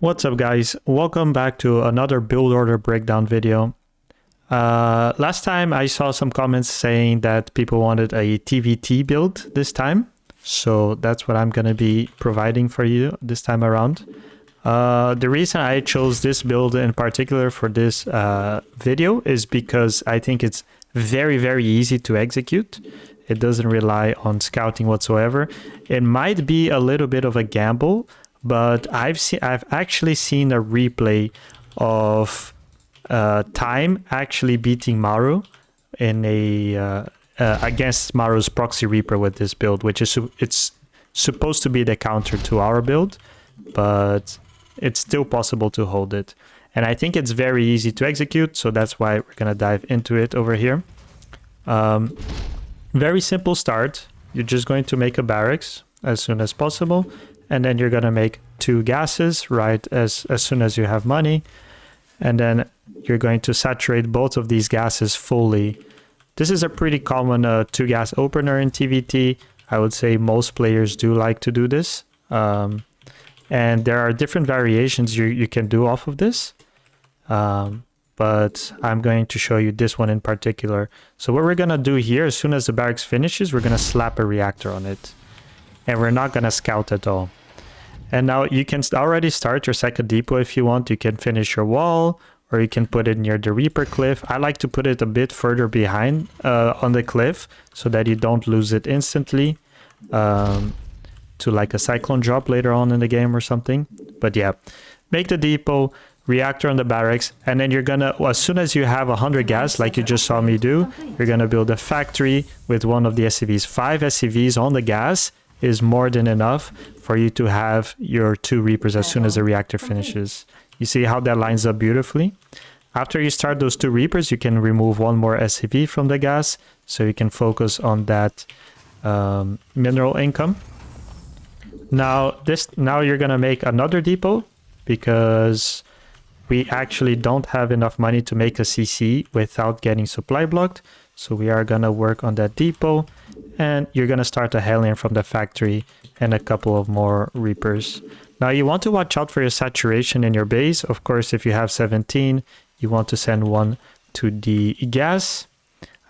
What's up guys, welcome back to another build order breakdown video. Last time I saw some comments saying that people wanted a TvT build this time, so that's what I'm going to be providing for you this time around. The reason I chose this build in particular for this video is because I think it's very easy to execute. It doesn't rely on scouting whatsoever. It might be a little bit of a gamble, but I've actually seen a replay of Time actually beating Maru in a against Maru's Proxy Reaper with this build, which is it's supposed to be the counter to our build, but it's still possible to hold it. And I think it's very easy to execute, so that's why we're gonna dive into it over here. Very simple start. You're just going to make a barracks as soon as possible, and then you're gonna make 2 gases right as soon as you have money, and then you're going to saturate both of these gases fully. This is a pretty common 2 gas opener in TvT. I would say most players do like to do this, and there are different variations you can do off of this, but I'm going to show you this one in particular. So what we're gonna do here, as soon as the barracks finishes, we're gonna slap a reactor on it, and we're not gonna scout at all. And now you can already start your second depot if you want. You can finish your wall, or you can put it near the Reaper cliff. I like to put it a bit further behind on the cliff so that you don't lose it instantly to like a cyclone drop later on in the game or something. But yeah, make the depot, reactor on the barracks, and then you're gonna, well, as soon as you have 100 gas, like you just saw me do, you're gonna build a factory with one of the SCVs. 5 SCVs on the gas is more than enough for you to have your 2 Reapers as soon as the reactor finishes. You see how that lines up beautifully? After you start those 2 Reapers, you can remove 1 more SCV from the gas, so you can focus on that mineral income. Now you're gonna make another depot, because we actually don't have enough money to make a CC without getting supply blocked. So we are gonna work on that depot, and you're gonna start a Hellion from the factory and a couple of more Reapers. Now you want to watch out for your saturation in your base. Of course, if you have 17, you want to send 1 to the gas.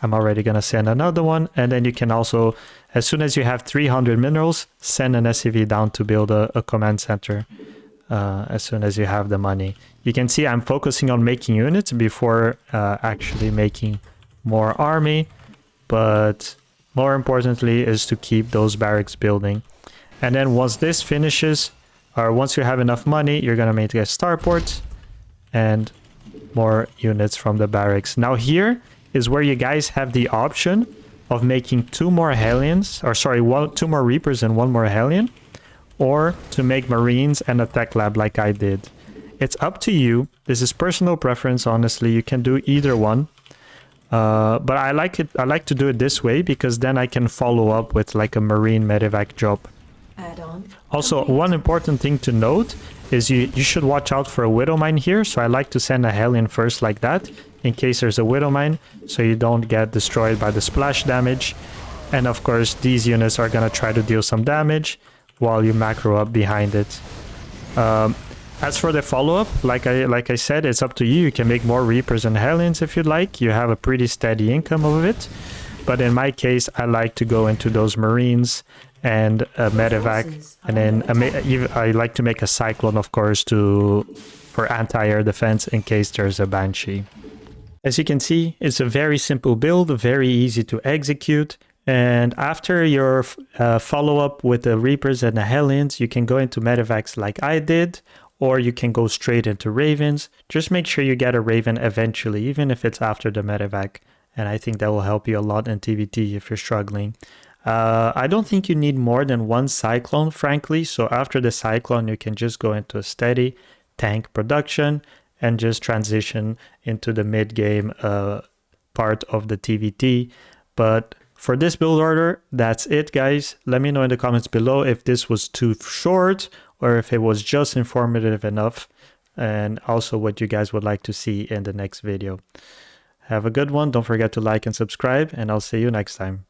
I'm already gonna send another one, and then you can also, as soon as you have 300 minerals, send an SCV down to build a command center as soon as you have the money. You can see I'm focusing on making units before actually making more army, but more importantly is to keep those barracks building. And then once this finishes, or once you have enough money, you're gonna make a starport and more units from the barracks. Now here is where you guys have the option of making 2 more Hellions, or sorry, 2 more Reapers and 1 more Hellion, or to make Marines and a tech lab like I did. It's up to you. This is personal preference, honestly. You can do either one. But I like to do it this way, because then I can follow up with like a Marine medevac job. Also, one important thing to note is you should watch out for a Widow Mine here. So I like to send a Hellion first like that, in case there's a Widow Mine, so you don't get destroyed by the splash damage. And of course, these units are gonna try to deal some damage while you macro up behind it. As for the follow-up, like I said, it's up to you. You can make more Reapers and Hellions if you'd like. You have a pretty steady income of it. But in my case, I like to go into those Marines and a medevac, and then I like to make a Cyclone, of course, for anti-air defense in case there's a Banshee. As you can see, it's a very simple build, very easy to execute. And after your follow-up with the Reapers and the Hellions, you can go into medevacs like I did, or you can go straight into Ravens. Just make sure you get a Raven eventually, even if it's after the medevac. And I think that will help you a lot in TvT if you're struggling. I don't think you need more than 1 Cyclone, frankly. So after the Cyclone, you can just go into a steady tank production and just transition into the mid-game part of the TvT. But for this build order, that's it, guys. Let me know in the comments below if this was too short or if it was just informative enough, and also what you guys would like to see in the next video. Have a good one. Don't forget to like and subscribe, and I'll see you next time.